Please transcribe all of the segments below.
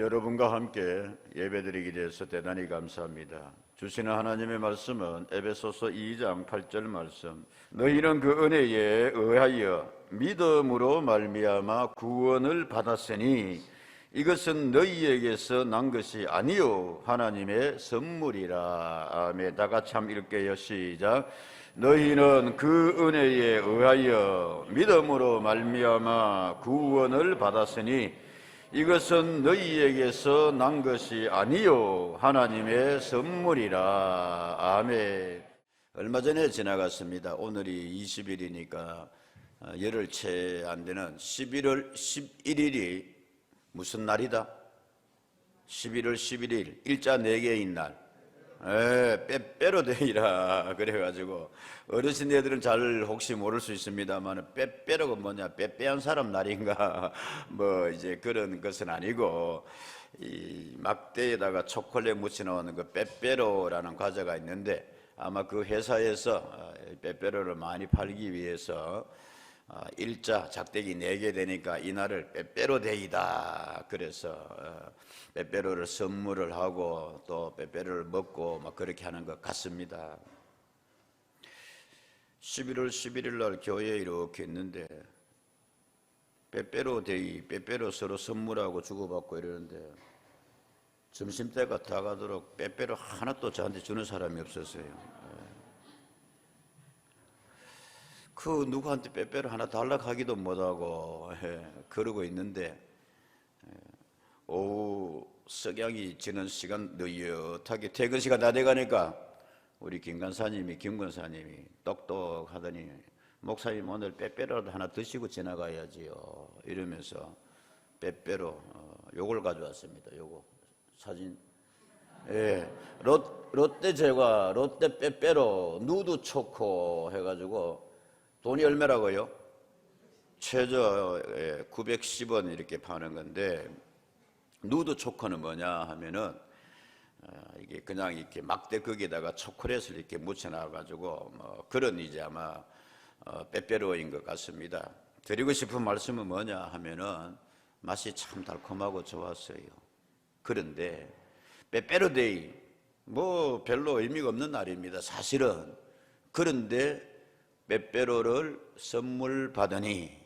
여러분과 함께 예배드리게 돼서 대단히 감사합니다. 주시는 하나님의 말씀은 에베소서 2장 8절 말씀. 너희는 그 은혜에 의하여 믿음으로 말미암아 구원을 받았으니 이것은 너희에게서 난 것이 아니요 하나님의 선물이라. 아멘. 다 같이 한번 읽게요. 시작. 너희는 그 은혜에 의하여 믿음으로 말미암아 구원을 받았으니 이것은 너희에게서 난 것이 아니요 하나님의 선물이라. 아멘. 얼마 전에 지나갔습니다. 오늘이 20일이니까 열흘 채 안 되는 11월 11일이 무슨 날이다? 11월 11일 일자 4개인 날, 빼빼로 데이라 그래가지고 어르신 애들은 잘 혹시 모를 수 있습니다만 빼빼로가 뭐냐, 빼빼한 사람 날인가 뭐 이제 그런 것은 아니고, 이 막대에다가 초콜릿 묻혀 놓는 그 빼빼로라는 과자가 있는데 아마 그 회사에서 빼빼로를 많이 팔기 위해서 일자 작대기 4개 되니까 이날을 빼빼로 데이다 그래서 빼빼로를 선물을 하고 또 빼빼로를 먹고 막 그렇게 하는 것 같습니다. 11월 11일 날 교회에 이렇게 있는데 빼빼로 데이, 빼빼로 서로 선물하고 주고받고 이러는데 점심때가 다가도록 빼빼로 하나도 저한테 주는 사람이 없었어요. 그 누구한테 빼빼로 하나 달라고 하기도 못하고 그러고 있는데 오후 석양이 지는 시간 느긋하게 퇴근 시간 다 돼가니까 우리 김 권사님이 똑똑하더니 목사님 오늘 빼빼로라도 하나 드시고 지나가야지요 이러면서 빼빼로 요걸 가져왔습니다. 요거 사진. 롯데 제과 롯데 빼빼로 누드 초코 해가지고 돈이 얼마라고요? 최저 910원 이렇게 파는 건데, 누드 초코는 뭐냐 하면은 이게 그냥 이렇게 막대 거기에다가 초콜릿을 이렇게 묻혀놔가지고 뭐 그런 이제 아마 빼빼로인 것 같습니다. 드리고 싶은 말씀은 뭐냐 하면은 맛이 참 달콤하고 좋았어요. 그런데 빼빼로 데이 뭐 별로 의미가 없는 날입니다, 사실은. 그런데 빼빼로를 선물 받으니,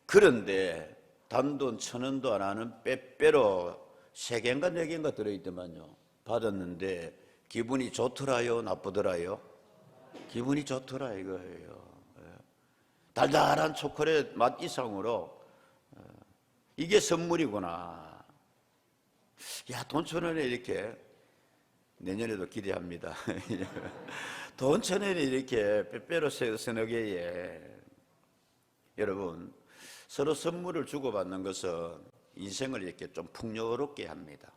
그런데 단돈 1,000원도 안 하는 빼빼로 3개인가 4개인가 들어있더만요. 받았는데 기분이 좋더라요, 나쁘더라요? 기분이 좋더라 이거예요. 달달한 초콜릿 맛 이상으로 이게 선물이구나. 야, 돈 1,000원에 이렇게, 내년에도 기대합니다. 돈 1,000원에 이렇게 빼빼로 서너 개에, 여러분 서로 선물을 주고받는 것은 인생을 이렇게 좀 풍요롭게 합니다.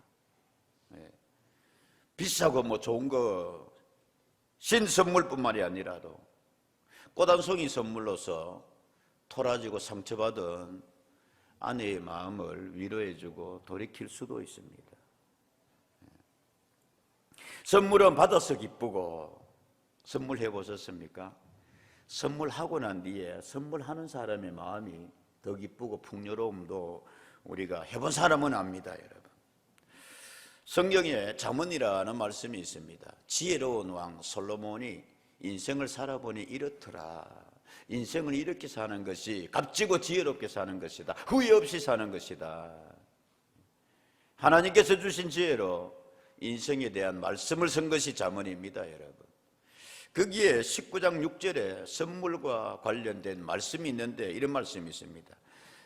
비싸고 뭐 좋은 거 신선물뿐만이 아니라도 꽃 한 송이 선물로서 토라지고 상처받은 아내의 마음을 위로해주고 돌이킬 수도 있습니다. 선물은 받아서 기쁘고, 선물해 보셨습니까? 선물하고 난 뒤에 선물하는 사람의 마음이 더 기쁘고 풍요로움도 우리가 해본 사람은 압니다, 여러분. 성경에 잠언이라는 말씀이 있습니다. 지혜로운 왕 솔로몬이 인생을 살아보니 이렇더라. 인생은 이렇게 사는 것이 값지고 지혜롭게 사는 것이다. 후회 없이 사는 것이다. 하나님께서 주신 지혜로 인생에 대한 말씀을 쓴 것이 잠언입니다, 여러분. 거기에 19장 6절에 선물과 관련된 말씀이 있는데 이런 말씀이 있습니다.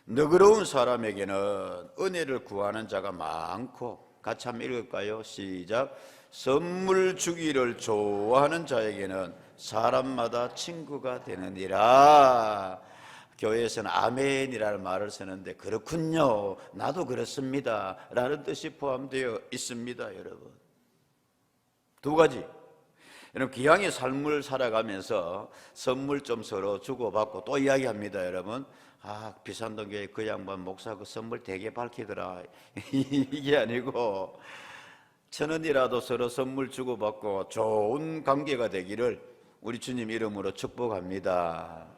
너그러운 사람에게는 은혜를 구하는 자가 많고, 같이 한번 읽을까요? 시작. 선물 주기를 좋아하는 자에게는 사람마다 친구가 되느니라. 교회에서는 아멘이라는 말을 쓰는데 그렇군요, 나도 그렇습니다 라는 뜻이 포함되어 있습니다. 여러분, 두 가지. 여러분, 기왕의 삶을 살아가면서 선물 좀 서로 주고받고 또 이야기합니다. 여러분, 비산동 교회 그 양반 목사 그 선물 되게 밝히더라 이게 아니고 1,000원이라도 서로 선물 주고받고 좋은 관계가 되기를 우리 주님 이름으로 축복합니다.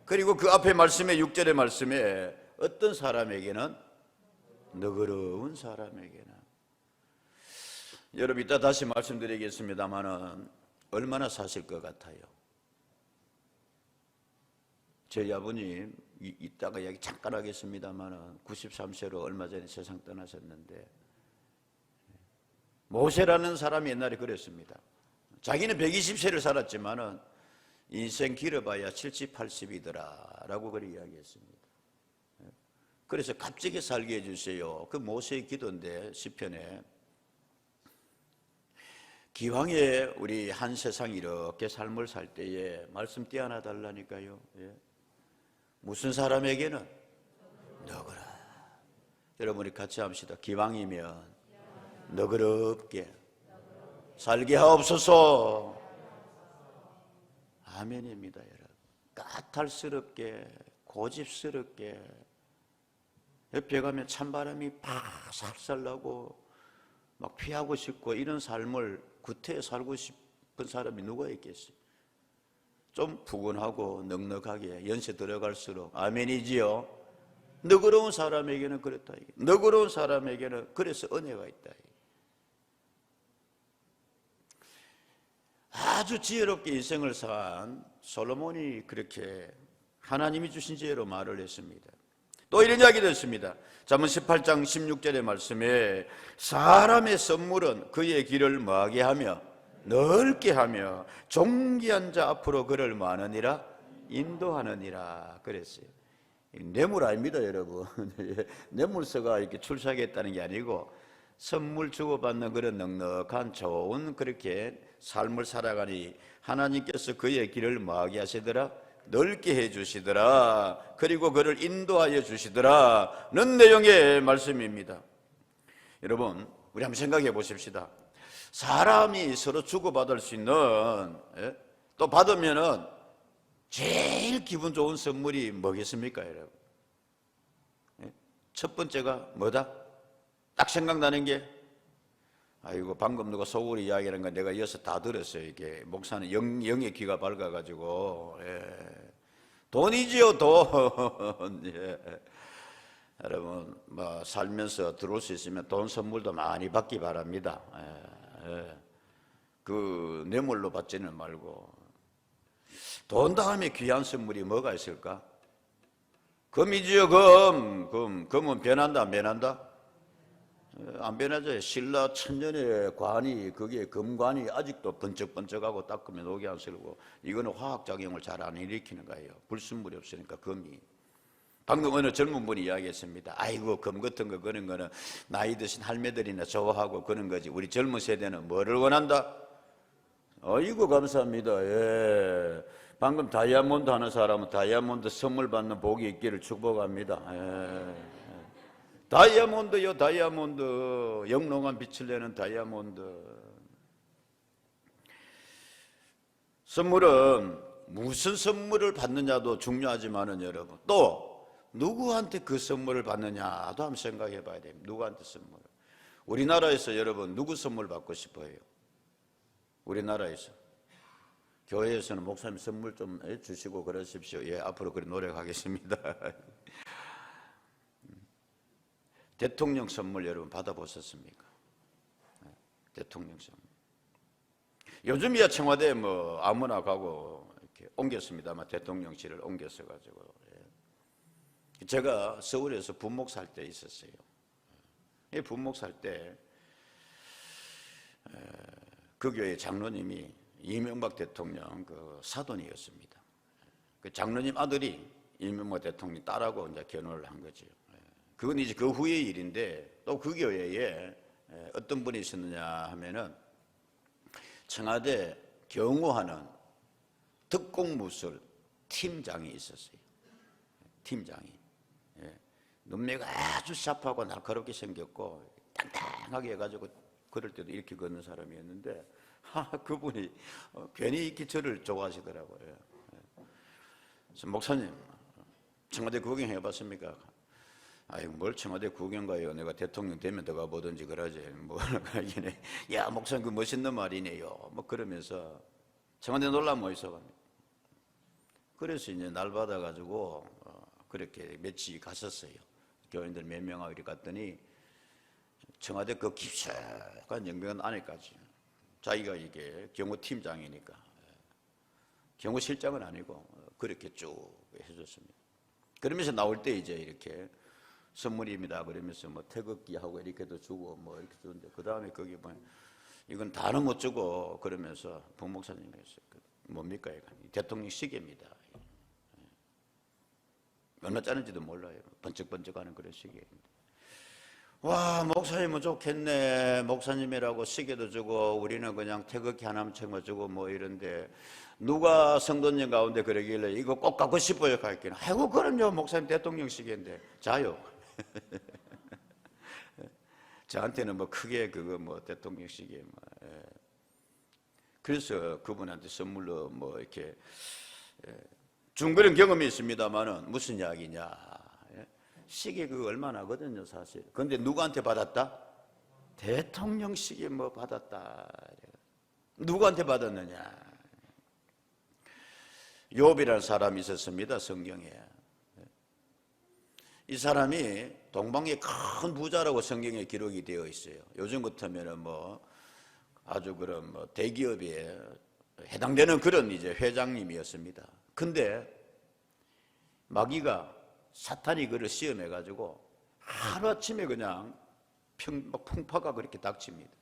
그리고 그 앞에 말씀에 6절의 말씀에 어떤 사람에게는 너그러운 사람에게는. 여러분 이따 다시 말씀드리겠습니다마는 얼마나 사실 것 같아요? 저희 아버님 이따가 이야기 잠깐 하겠습니다마는 93세로 얼마 전에 세상 떠나셨는데, 모세라는 사람이 옛날에 그랬습니다. 자기는 120세를 살았지만은 인생 길어봐야 70, 80이더라 라고 그렇게 이야기했습니다. 그래서 값지게 살게 해주세요. 그 모세의 기도인데, 시편에 기왕에 우리 한 세상 이렇게 삶을 살 때에 말씀 띄어나 달라니까요. 무슨 사람에게는 너그러. 여러분이 같이 합시다. 기왕이면 너그럽게 살게 하옵소서. 아멘입니다. 여러분, 까탈스럽게 고집스럽게 옆에 가면 찬바람이 팍살살 나고 막 피하고 싶고 이런 삶을 구태에 살고 싶은 사람이 누가 있겠어요? 좀 푸근하고 넉넉하게 연세 들어갈수록 아멘이지요. 너그러운 사람에게는 그렇다. 너그러운 사람에게는 그래서 은혜가 있다. 아주 지혜롭게 인생을 산 솔로몬이 그렇게 하나님이 주신 지혜로 말을 했습니다. 또 이런 이야기도 했습니다. 잠언 18장 16절의 말씀에 사람의 선물은 그의 길을 뭐하게 하며 넓게 하며 존귀한 자 앞으로 그를 뭐하느니라 인도하느니라 그랬어요. 뇌물 아닙니다, 여러분. 뇌물서가 이렇게 출세하겠다는 게 아니고 선물 주고받는 그런 넉넉한 좋은 그렇게 삶을 살아가니 하나님께서 그의 길을 뭐하게 하시더라? 넓게 해주시더라. 그리고 그를 인도하여 주시더라는 내용의 말씀입니다. 여러분, 우리 한번 생각해 보십시다. 사람이 서로 주고받을 수 있는, 또 받으면은 제일 기분 좋은 선물이 뭐겠습니까, 여러분? 첫 번째가 뭐다? 딱 생각나는 게, 아이고 방금 누가 속으로 이야기하는 거 내가 이어서 다 들었어요. 이게 목사는 영의 귀가 밝아가지고, 돈이지요, 돈. 여러분 뭐 살면서 들어올 수 있으면 돈 선물도 많이 받기 바랍니다. 그 뇌물로 받지는 말고. 돈 다음에 귀한 선물이 뭐가 있을까? 금이지요, 금. 금은 변한다, 안 변한다? 안 변하죠. 신라 천년의 관이, 그게 금관이 아직도 번쩍번쩍하고 닦으면 녹이 안 슬고, 이거는 화학작용을 잘 안 일으키는 거예요. 불순물이 없으니까 금이. 방금 어느 젊은 분이 이야기했습니다. 아이고 금 같은 거 그런 거는 나이 드신 할매들이나 좋아하고 그런 거지, 우리 젊은 세대는 뭐를 원한다? 아이고 감사합니다. 방금 다이아몬드 하는 사람은 다이아몬드 선물 받는 복이 있기를 축복합니다. 다이아몬드요, 다이아몬드. 영롱한 빛을 내는 다이아몬드. 선물은 무슨 선물을 받느냐도 중요하지만은 여러분, 또 누구한테 그 선물을 받느냐도 한번 생각해 봐야 됩니다. 누구한테 선물. 우리나라에서 여러분 누구 선물 받고 싶어요? 우리나라에서. 교회에서는 목사님 선물 좀 주시고 그러십시오. 앞으로 그렇게 노력하겠습니다. 대통령 선물 여러분 받아보셨습니까? 대통령 선물. 요즘이야 청와대 뭐 아무나 가고 이렇게 옮겼습니다만 대통령실을 옮겼어 가지고. 제가 서울에서 분목 살 때 있었어요. 이 분목 살 때 그 교회 장로님이 이명박 대통령 그 사돈이었습니다. 그 장로님 아들이 이명박 대통령 딸하고 이제 결혼을 한 거죠. 그건 이제 그 후의 일인데, 또 그 교회에 어떤 분이 있었느냐 하면은 청와대 경호하는 특공무술 팀장이 있었어요. 팀장이. 눈매가 아주 샤프하고 날카롭게 생겼고 땅땅하게 해가지고 걸을 때도 이렇게 걷는 사람이었는데, 그분이 괜히 이렇게 저를 좋아하시더라고요. 그래서 목사님, 청와대 구경해 봤습니까? 아이고 뭘 청와대 구경 가요. 내가 대통령 되면 들어가 보든지 그러지. 뭐 하기네. 야 목사님 그 멋있는 말이네요. 뭐 그러면서 청와대 놀라 모이서 그래서 이제 날 받아가지고 그렇게 며칠 갔었어요. 교인들 몇 명하고 이렇게 갔더니 청와대 그 깊숙한 영변 안에까지 자기가 이게 경호팀장이니까 경호실장은 아니고 그렇게 쭉 해줬습니다. 그러면서 나올 때 이제 이렇게 선물입니다 그러면서 뭐 태극기하고 이렇게도 주고 뭐 이렇게 주는데 그 다음에 거기 뭐 이건 다는 못 주고 그러면서 부목사님께서 뭡니까 이거 대통령 시계입니다. 얼마짜리인지도 몰라요. 번쩍번쩍하는 그런 시계입니다. 와, 목사님은 좋겠네. 목사님이라고 시계도 주고 우리는 그냥 태극기 하나만 챙겨주고 뭐 이런데 누가 성도님 가운데 그러길래 이거 꼭 갖고 싶어요 가르치는. 아이고 그럼요 목사님 대통령 시계인데 자요. 저한테는 뭐 크게 그거 뭐 대통령 시계 뭐. 예. 그래서 그분한테 선물로 뭐 이렇게 준 그런 경험이 있습니다만은 무슨 이야기냐? 예? 시계 그거 얼마나 하거든요 사실. 그런데 누구한테 받았다? 대통령 시계 뭐 받았다. 누구한테 받았느냐? 욥이라는 사람이 있었습니다 성경에. 이 사람이 동방의 큰 부자라고 성경에 기록이 되어 있어요. 요즘 같으면은 뭐 아주 그런 뭐 대기업에 해당되는 그런 이제 회장님이었습니다. 근데 마귀가 사탄이 그를 시험해 가지고 하루아침에 그냥 풍파가 그렇게 닥칩니다.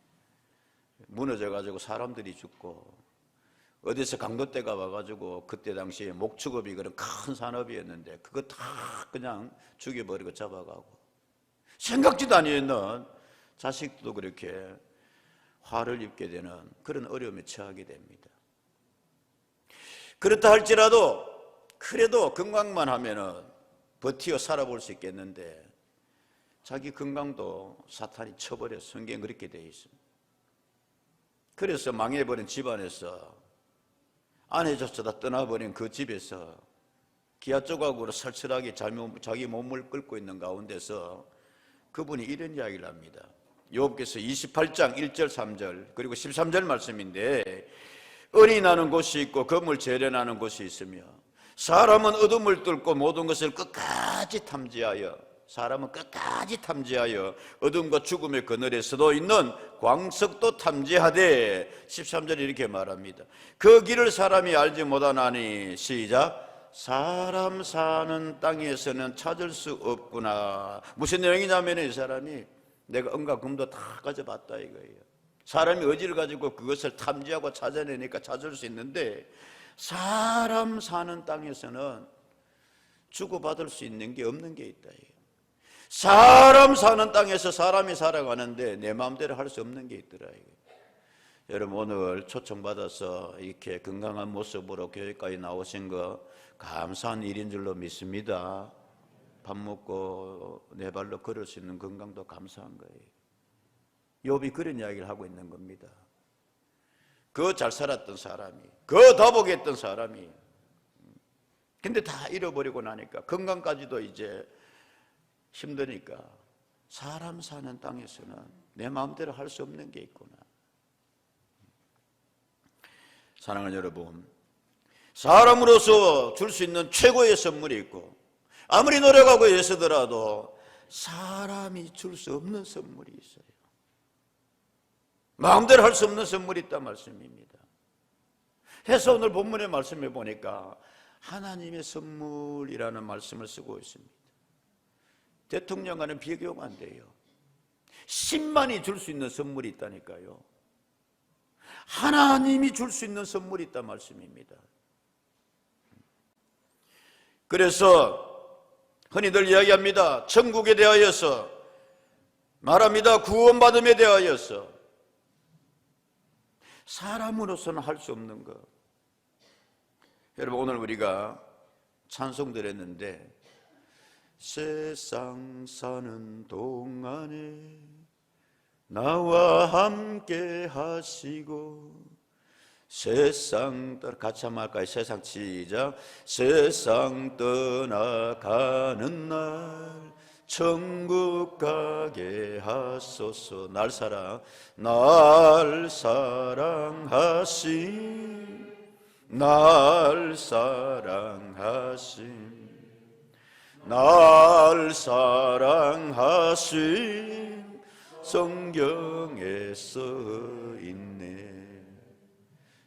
무너져 가지고 사람들이 죽고 어디서 강도떼가 와가지고 그때 당시에 목축업이 그런 큰 산업이었는데 그거 다 그냥 죽여버리고 잡아가고 생각지도 아니했는 자식도 그렇게 화를 입게 되는 그런 어려움에 처하게 됩니다. 그렇다 할지라도 그래도 건강만 하면은 버티어 살아볼 수 있겠는데 자기 건강도 사탄이 쳐버려. 성경에 그렇게 되어 있습니다. 그래서 망해버린 집안에서 아내조차 떠나버린 그 집에서 기아 조각으로 살철하게 자기 몸을 끌고 있는 가운데서 그분이 이런 이야기를 합니다. 욥기서 28장 1절 3절 그리고 13절 말씀인데 은이 나는 곳이 있고 금을 재련하는 곳이 있으며 사람은 어둠을 뚫고 모든 것을 끝까지 탐지하여 어둠과 죽음의 그늘에서도 있는 광석도 탐지하되 13절에 이렇게 말합니다. 그 길을 사람이 알지 못하나니 시작 사람 사는 땅에서는 찾을 수 없구나. 무슨 내용이냐면 이 사람이 내가 은과 금도 다 가져봤다 이거예요. 사람이 의지를 가지고 그것을 탐지하고 찾아내니까 찾을 수 있는데 사람 사는 땅에서는 주고받을 수 있는 게 없는 게 있다. 사람 사는 땅에서 사람이 살아가는데 내 마음대로 할 수 없는 게 있더라. 여러분 오늘 초청받아서 이렇게 건강한 모습으로 교회까지 나오신 거 감사한 일인 줄로 믿습니다. 밥 먹고 내 발로 걸을 수 있는 건강도 감사한 거예요. 욥이 그런 이야기를 하고 있는 겁니다. 그 잘 살았던 사람이, 그 다복했던 사람이 근데 다 잃어버리고 나니까 건강까지도 이제 힘드니까 사람 사는 땅에서는 내 마음대로 할 수 없는 게 있구나. 사랑하는 여러분, 사람으로서 줄 수 있는 최고의 선물이 있고 아무리 노력하고 애쓰더라도 사람이 줄 수 없는 선물이 있어요. 마음대로 할 수 없는 선물이 있단 말씀입니다. 해서 오늘 본문의 말씀에 보니까 하나님의 선물이라는 말씀을 쓰고 있습니다. 대통령과는 비교가 안 돼요. 10만이 줄 수 있는 선물이 있다니까요. 하나님이 줄 수 있는 선물이 있단 말씀입니다. 그래서 흔히들 이야기합니다. 천국에 대하여서 말합니다. 구원받음에 대하여서 사람으로서는 할 수 없는 것. 여러분 오늘 우리가 찬송 드렸는데 세상 사는 동안에 나와 함께 하시고 세상 같이 한번 할까요? 세상 시작. 세상 떠나가는 날 천국 가게 하소서. 날 사랑하신 날 사랑하신 성경에 써 있네.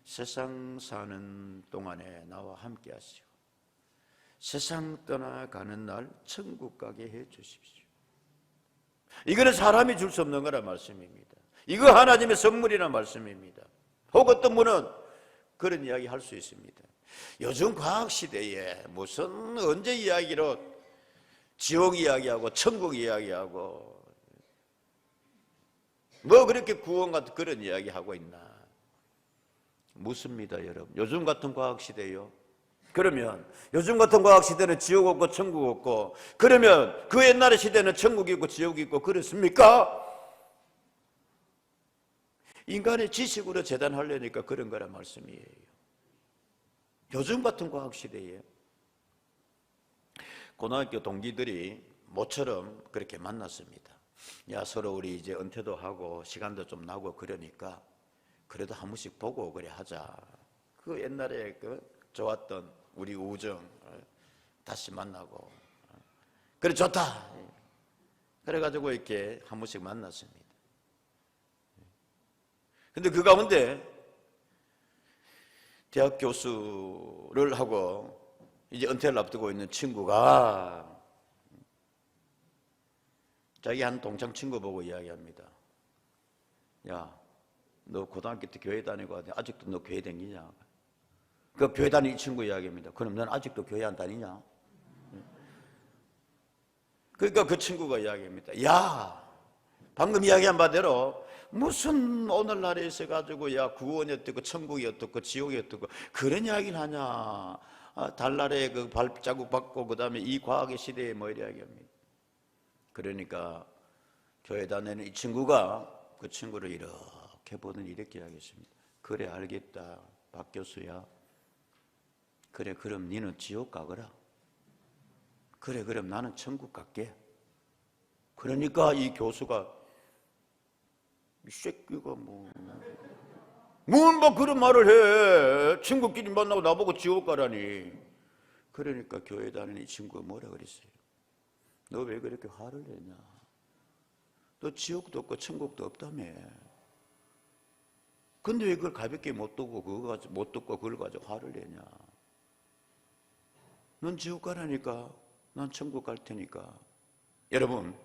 세상 사는 동안에 나와 함께 하시고 세상 떠나가는 날 천국 가게 해 주십시오. 이거는 사람이 줄 수 없는 거란 말씀입니다. 이거 하나님의 선물이란 말씀입니다. 혹 어떤 분은 그런 이야기 할 수 있습니다. 요즘 과학시대에 무슨 언제 이야기로 지옥 이야기하고 천국 이야기하고 뭐 그렇게 구원 같은 그런 이야기하고 있나. 묻습니다, 여러분. 요즘 같은 과학시대요. 그러면 요즘 같은 과학시대는 지옥 없고 천국 없고, 그러면 그 옛날의 시대는 천국이 있고 지옥이 있고 그렇습니까? 인간의 지식으로 재단하려니까 그런 거란 말씀이에요. 요즘 같은 과학시대에 고등학교 동기들이 모처럼 그렇게 만났습니다. 야, 서로 우리 이제 은퇴도 하고 시간도 좀 나고 그러니까 그래도 한 번씩 보고 그래 하자. 그 옛날에 그 좋았던 우리 우정 다시 만나고, 그래 좋다. 그래가지고 이렇게 한 번씩 만났습니다. 근데 그 가운데 대학 교수를 하고 이제 은퇴를 앞두고 있는 친구가 자기 한 동창 친구 보고 이야기합니다. 야, 너 고등학교 때 교회 다니고 아직도 너 교회 다니냐? 그 교회 다니는 친구 이야기입니다. 그럼 넌 아직도 교회 안 다니냐? 그러니까 그 친구가 이야기합니다. 야, 방금 이야기한 바대로 무슨 오늘날에 있어가지고 야 구원이 어떻고 천국이 어떻고 지옥이 어떻고 그런 이야기를 하냐. 달날에 그 발자국 받고 그 다음에 이 과학의 시대에 뭐 이야기합니다. 그러니까 교회 다니는 이 친구가 그 친구를 이렇게 보더니 이렇게 이야기했습니다. 그래 알겠다 박 교수야. 그래 그럼 니는 지옥 가거라. 그래 그럼 나는 천국 갈게. 그러니까 이 교수가 이 새끼가 뭐 그런 말을 해. 친구끼리 만나고 나보고 지옥 가라니. 그러니까 교회 다니는 이 친구가 뭐라 그랬어요? 너 왜 그렇게 화를 내냐? 너 지옥도 없고 천국도 없다며. 근데 왜 그걸 가볍게 못 두고 그걸 가지고 화를 내냐? 넌 지옥 가라니까. 난 천국 갈 테니까. 여러분,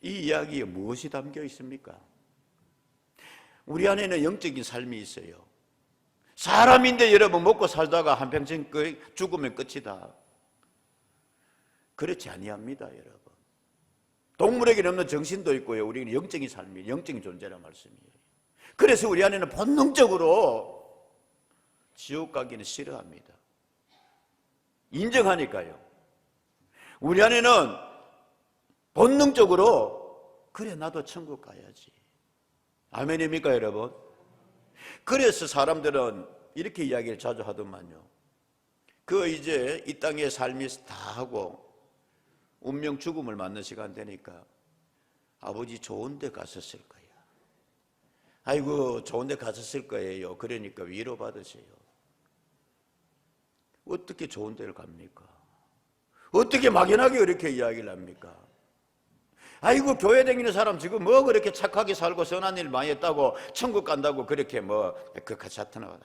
이 이야기에 무엇이 담겨 있습니까? 우리 안에는 영적인 삶이 있어요. 사람인데 여러분 먹고 살다가 한평생 죽으면 끝이다. 그렇지 아니합니다, 여러분. 동물에게는 없는 정신도 있고요. 우리는 영적인 삶이, 영적인 존재란 말씀이에요. 그래서 우리 안에는 본능적으로 지옥 가기는 싫어합니다. 인정하니까요. 우리 안에는 본능적으로 그래 나도 천국 가야지. 아멘입니까 여러분? 그래서 사람들은 이렇게 이야기를 자주 하더만요. 그 이제 이 땅의 삶이 다 하고 운명 죽음을 맞는 시간 되니까 아버지 좋은 데 갔었을 거야. 아이고 좋은 데 갔었을 거예요. 그러니까 위로 받으세요. 어떻게 좋은 데를 갑니까? 어떻게 막연하게 그렇게 이야기를 합니까? 아이고 교회 다니는 사람 지금 뭐 그렇게 착하게 살고 선한 일 많이 했다고 천국 간다고 그렇게 뭐 같이 하트나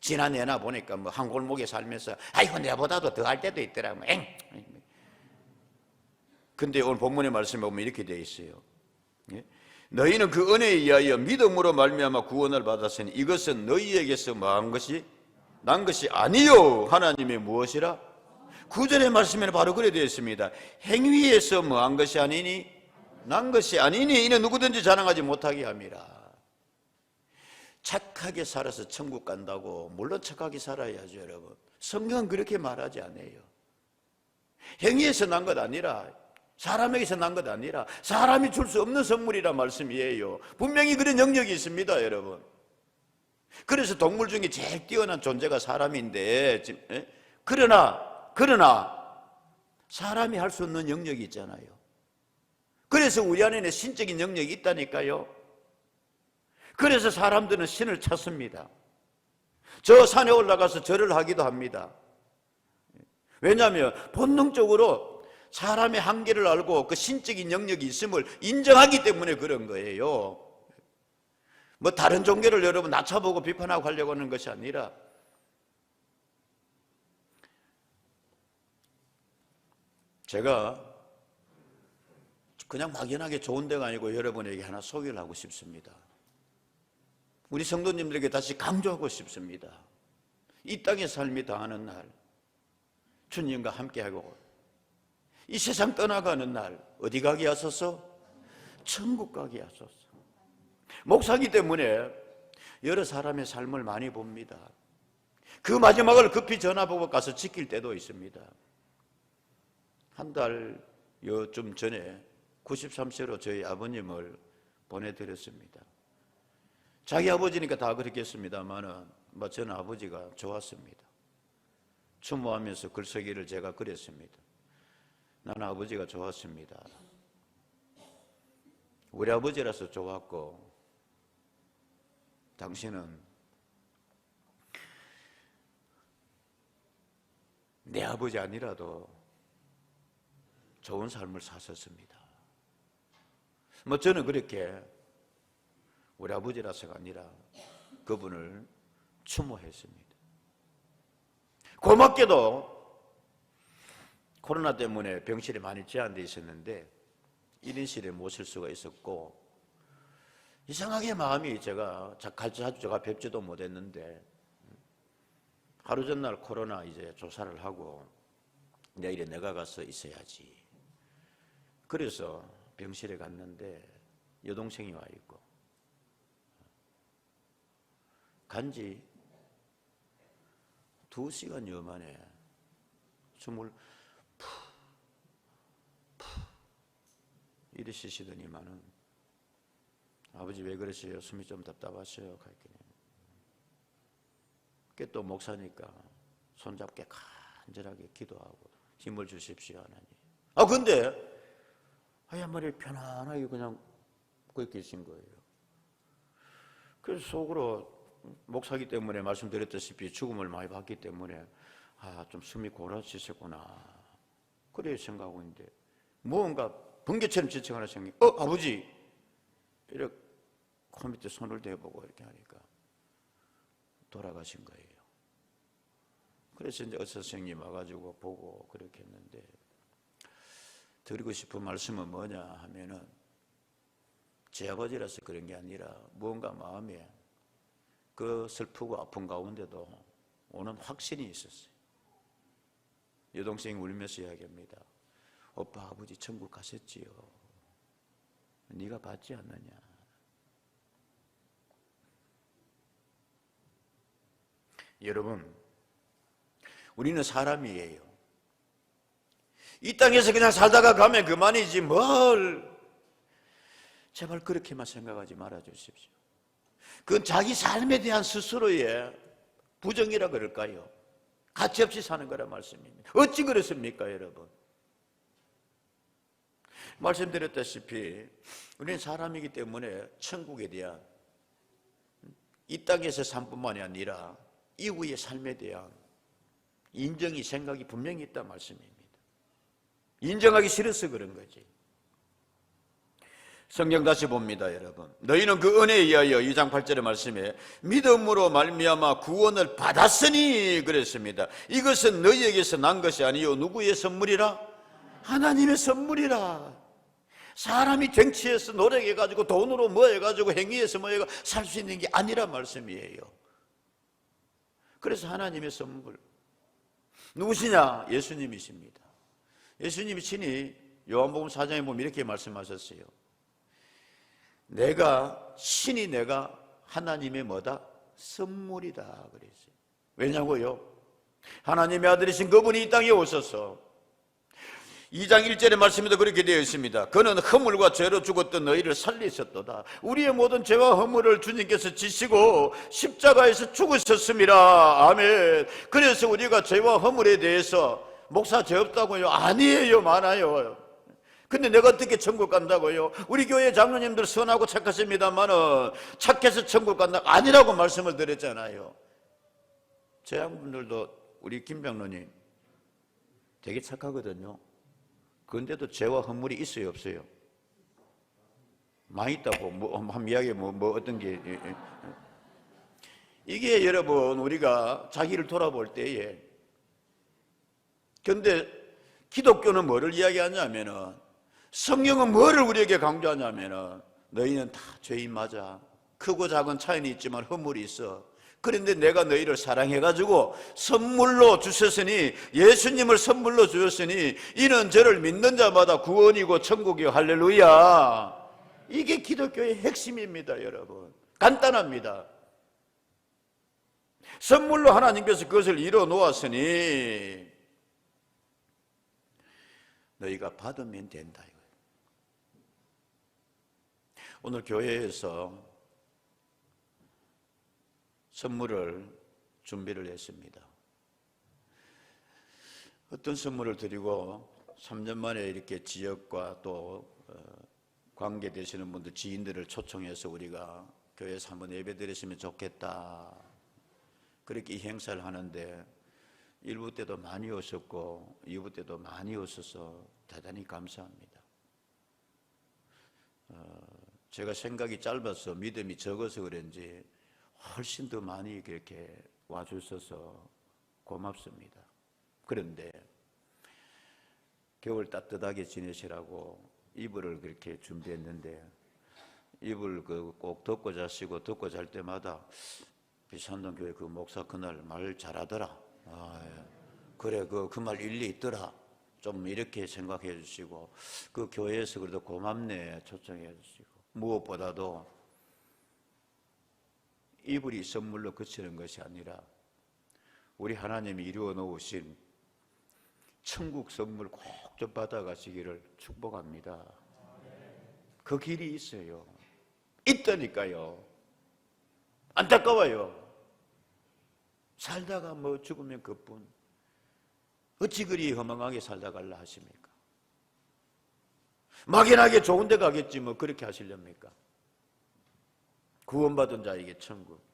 지난해나 보니까 뭐 한 골목에 살면서 아이고 내보다도 더 할 때도 있더라. 근데 오늘 본문의 말씀에 보면 이렇게 되어 있어요. 너희는 그 은혜에 의하여 믿음으로 말미암아 구원을 받았으니 이것은 너희에게서 뭐한 것이 난 것이 아니요 하나님의 무엇이라? 9절의 말씀에는 바로 그래 되어 있습니다. 행위에서 뭐한 것이 아니니 난 것이 아니니 이는 누구든지 자랑하지 못하게 함이라. 착하게 살아서 천국 간다고 물론 착하게 살아야죠 여러분. 성경은 그렇게 말하지 않아요. 행위에서 난 것 아니라 사람에게서 난 것 아니라 사람이 줄 수 없는 선물이란 말씀이에요. 분명히 그런 영역이 있습니다 여러분. 그래서 동물 중에 제일 뛰어난 존재가 사람인데 그러나 사람이 할 수 없는 영역이 있잖아요. 그래서 우리 안에는 신적인 영역이 있다니까요. 그래서 사람들은 신을 찾습니다. 저 산에 올라가서 절을 하기도 합니다. 왜냐하면 본능적으로 사람의 한계를 알고 그 신적인 영역이 있음을 인정하기 때문에 그런 거예요. 뭐 다른 종교를 여러분 낮춰보고 비판하고 하려고 하는 것이 아니라, 제가 그냥 막연하게 좋은 데가 아니고 여러분에게 하나 소개를 하고 싶습니다. 우리 성도님들에게 다시 강조하고 싶습니다. 이 땅의 삶이 다하는 날, 주님과 함께하고 이 세상 떠나가는 날 어디 가게 하소서? 천국 가게 하소서. 목사기 때문에 여러 사람의 삶을 많이 봅니다. 그 마지막을 급히 전화보고 가서 지킬 때도 있습니다. 한 달여쯤 전에 93세로 저희 아버님을 보내드렸습니다. 자기 아버지니까 다 그랬겠습니다만은 저는 아버지가 좋았습니다. 추모하면서 글쓰기를 제가 그렸습니다. 나는 아버지가 좋았습니다. 우리 아버지라서 좋았고, 당신은 내 아버지 아니라도 좋은 삶을 사셨습니다. 저는 그렇게 우리 아버지라서가 아니라 그분을 추모했습니다. 고맙게도 코로나 때문에 병실에 많이 제한되어 있었는데 1인실에 모실 수가 있었고, 이상하게 마음이 제가 뵙지도 못했는데 하루 전날 코로나 이제 조사를 하고 내일에 내가 가서 있어야지. 그래서 병실에 갔는데 여동생이 와 있고, 간지 2시간여 만에 숨을 이리 쉬시더니만은, 아버지 왜 그러세요? 숨이 좀 답답하셔요. 그게 또 목사니까 손잡게 간절하게 기도하고 힘을 주십시오 하나님. 근데 하얀 머리 편안하게 그냥 거기 계신 거예요. 그래서 속으로, 목사기 때문에 말씀드렸다시피 죽음을 많이 봤기 때문에 좀 숨이 고라지셨구나 그래 생각하고 있는데, 무언가 번개처럼 지쳐가는 생각이, 아버지! 이렇게 코 밑에 손을 대보고 이렇게 하니까 돌아가신 거예요. 그래서 이제 의사 선생님 와가지고 보고 그렇게 했는데, 드리고 싶은 말씀은 뭐냐 하면은, 제 아버지라서 그런 게 아니라 무언가 마음에 그 슬프고 아픈 가운데도 오는 확신이 있었어요. 여동생이 울면서 이야기합니다. 오빠, 아버지 천국 가셨지요. 네가 받지 않느냐. 여러분, 우리는 사람이에요. 이 땅에서 그냥 살다가 가면 그만이지 뭘. 제발 그렇게만 생각하지 말아 주십시오. 그건 자기 삶에 대한 스스로의 부정이라 그럴까요? 가치없이 사는 거란 말씀입니다. 어찌 그렇습니까, 여러분? 말씀드렸다시피 우리는 사람이기 때문에 천국에 대한, 이 땅에서 삶뿐만이 아니라 이후의 삶에 대한 인정이, 생각이 분명히 있단 말씀입니다. 인정하기 싫어서 그런 거지. 성경 다시 봅니다, 여러분. 너희는 그 은혜에 의하여 2장 8절의 말씀에 믿음으로 말미암아 구원을 받았으니 그랬습니다. 이것은 너희에게서 난 것이 아니요 누구의 선물이라? 하나님의 선물이라. 사람이 쟁취해서 노력해가지고 돈으로 뭐 해가지고 행위해서 뭐 해가 살 수 있는 게 아니란 말씀이에요. 그래서 하나님의 선물. 누구시냐? 예수님이십니다. 예수님이 친히 요한복음 4장에 보면 이렇게 말씀하셨어요. 신이 내가 하나님의 뭐다? 선물이다 그랬어요. 왜냐고요? 하나님의 아들이신 그분이 이 땅에 오셔서 2장 1절의 말씀에도 그렇게 되어 있습니다. 그는 허물과 죄로 죽었던 너희를 살리셨도다. 우리의 모든 죄와 허물을 주님께서 지시고 십자가에서 죽으셨습니다. 아멘. 그래서 우리가 죄와 허물에 대해서 목사 죄 없다고요? 아니에요, 많아요. 근데 내가 어떻게 천국 간다고요? 우리 교회 장로님들 선하고 착하십니다만은 착해서 천국 간다 아니라고 말씀을 드렸잖아요. 제 양분들도 우리 김 장로님 되게 착하거든요. 그런데도 죄와 허물이 있어요, 없어요? 많이 있다고. 한 이야기 어떤 게. 이게 여러분, 우리가 자기를 돌아볼 때에, 근데 기독교는 뭐를 이야기하냐면은, 성경은 뭐를 우리에게 강조하냐면은, 너희는 다 죄인 맞아. 크고 작은 차이는 있지만 허물이 있어. 그런데 내가 너희를 사랑해가지고 선물로 주셨으니, 예수님을 선물로 주셨으니 이는 저를 믿는 자마다 구원이고 천국이요. 할렐루야. 이게 기독교의 핵심입니다, 여러분. 간단합니다. 선물로 하나님께서 그것을 이루어 놓았으니 너희가 받으면 된다. 오늘 교회에서 선물을 준비를 했습니다. 어떤 선물을 드리고 3년 만에 이렇게 지역과 또 관계되시는 분들, 지인들을 초청해서 우리가 교회에서 한번 예배드렸으면 좋겠다. 그렇게 이 행사를 하는데 1부 때도 많이 오셨고 2부 때도 많이 오셔서 대단히 감사합니다. 제가 생각이 짧아서 믿음이 적어서 그런지 훨씬 더 많이 그렇게 와주셔서 고맙습니다. 그런데 겨울 따뜻하게 지내시라고 이불을 그렇게 준비했는데 이불 꼭 덮고 자시고 덮고 잘 때마다 비산동 교회 그 목사 그날 말 잘하더라. 그래 그 말 일리 있더라. 좀 이렇게 생각해 주시고 그 교회에서 그래도 고맙네 초청해 주시고 무엇보다도 이불이 선물로 그치는 것이 아니라 우리 하나님이 이루어 놓으신 천국 선물 꼭 좀 받아가시기를 축복합니다. 그 길이 있어요. 있다니까요. 안타까워요. 살다가 뭐 죽으면 그뿐. 어찌 그리 허망하게 살다 갈라 하십니까? 막연하게 좋은 데 가겠지 뭐 그렇게 하시렵니까? 구원받은 자에게 천국.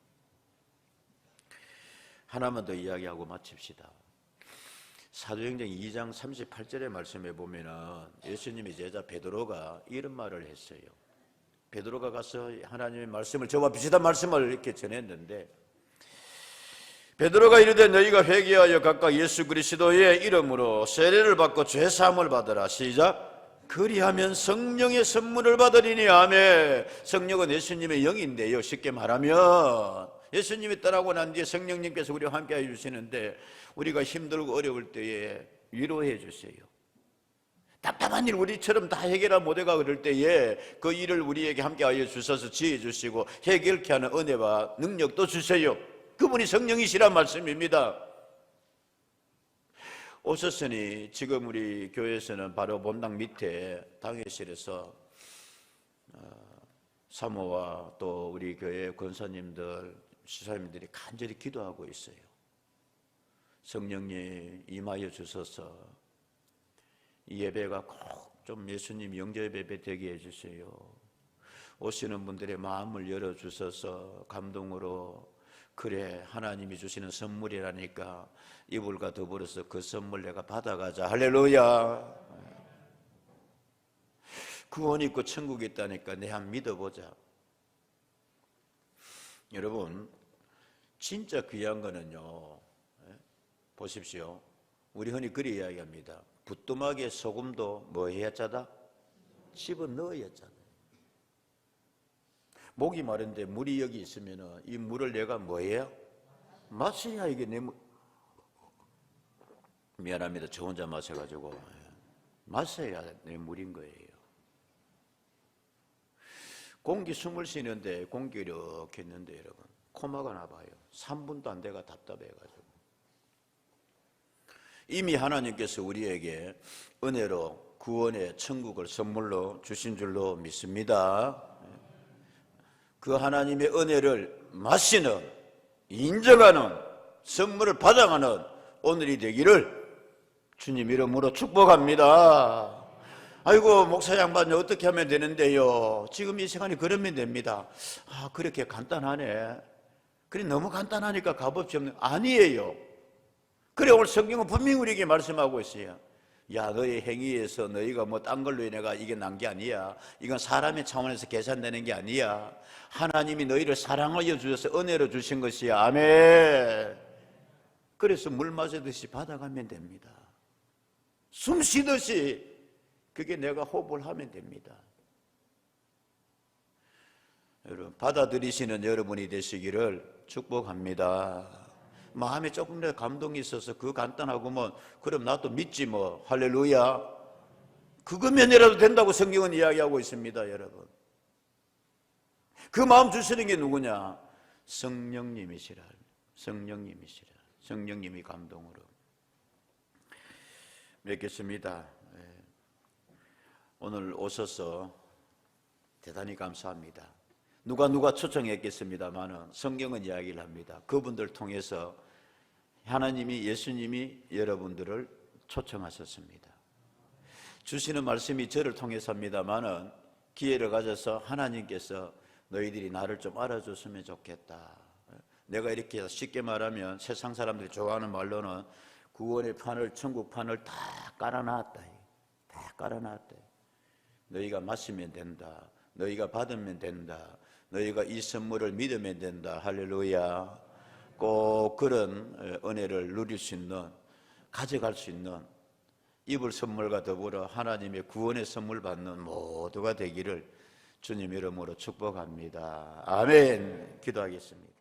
하나만 더 이야기하고 마칩시다. 사도행전 2장 38절의 말씀에 보면은 예수님의 제자 베드로가 이런 말을 했어요. 베드로가 가서 하나님의 말씀을 저와 비슷한 말씀을 이렇게 전했는데 베드로가 이르되 너희가 회개하여 각각 예수 그리스도의 이름으로 세례를 받고 죄 사함을 받으라. 시작. 그리하면 성령의 선물을 받으리니. 아멘. 성령은 예수님의 영인데요. 쉽게 말하면 예수님이 떠나고 난 뒤에 성령님께서 우리와 함께 해주시는데 우리가 힘들고 어려울 때에 위로해 주세요. 답답한 일 우리처럼 다 해결하 못해가 그럴 때에 그 일을 우리에게 함께 하여 주셔서 지혜 주시고 해결케 하는 은혜와 능력도 주세요. 그분이 성령이시란 말씀입니다. 오셨으니 지금 우리 교회에서는 바로 본당 밑에 당회실에서 사모와 또 우리 교회 권사님들, 시사님들이 간절히 기도하고 있어요. 성령님 임하여 주셔서 이 예배가 꼭 좀 예수님 영접 예배 되게 해주세요. 오시는 분들의 마음을 열어주셔서 감동으로 그래 하나님이 주시는 선물이라니까 이불과 더불어서 그 선물 내가 받아가자. 할렐루야. 구원 있고 천국이 있다니까 내 한 믿어보자. 여러분 진짜 귀한 거는요, 보십시오. 우리 흔히 그리 이야기합니다. 부뚜막에 소금도 뭐 해야 짜다? 집어넣어야 짜다. 목이 마른데 물이 여기 있으면 이 물을 내가 뭐 해야? 마셔야 이게 내 물. 미안합니다. 저 혼자 마셔가지고. 마셔야 내 물인 거예요. 공기 숨을 쉬는데 공기 이렇게 있는데 여러분 코마가 나봐요. 3분도 안 돼가 답답해가지고. 이미 하나님께서 우리에게 은혜로 구원의 천국을 선물로 주신 줄로 믿습니다. 그 하나님의 은혜를 마시는, 인정하는, 선물을 받아가는 오늘이 되기를 주님 이름으로 축복합니다. 아이고 목사 양반 어떻게 하면 되는데요? 지금 이 시간이 그러면 됩니다. 그렇게 간단하네. 그래 너무 간단하니까 값없이 없는. 아니에요. 그래 오늘 성경은 분명히 우리에게 말씀하고 있어요. 야, 너희 행위에서 너희가 뭐 딴 걸로 인해가 이게 난 게 아니야. 이건 사람의 차원에서 계산되는 게 아니야. 하나님이 너희를 사랑하여 주셔서 은혜로 주신 것이야. 아멘. 그래서 물 마시듯이 받아가면 됩니다. 숨 쉬듯이 그게 내가 호흡을 하면 됩니다. 여러분, 받아들이시는 여러분이 되시기를 축복합니다. 마음에 조금이라도 감동이 있어서 그 간단하고 뭐 그럼 나도 믿지 뭐. 할렐루야. 그거면이라도 된다고 성경은 이야기하고 있습니다. 여러분, 그 마음 주시는 게 누구냐? 성령님이시라. 성령님이시라. 성령님이 감동으로. 맺겠습니다. 오늘 오셔서 대단히 감사합니다. 누가 초청했겠습니다마는 성경은 이야기를 합니다. 그분들 통해서 하나님이, 예수님이 여러분들을 초청하셨습니다. 주시는 말씀이 저를 통해서 합니다마는 기회를 가져서 하나님께서 너희들이 나를 좀 알아줬으면 좋겠다. 내가 이렇게 쉽게 말하면 세상 사람들이 좋아하는 말로는 구원의 판을, 천국 판을 다 깔아놨다. 다 깔아놨다. 너희가 마시면 된다. 너희가 받으면 된다. 너희가 이 선물을 믿으면 된다. 할렐루야. 꼭 그런 은혜를 누릴 수 있는, 가져갈 수 있는, 입을 선물과 더불어 하나님의 구원의 선물 받는 모두가 되기를 주님 이름으로 축복합니다. 아멘. 기도하겠습니다.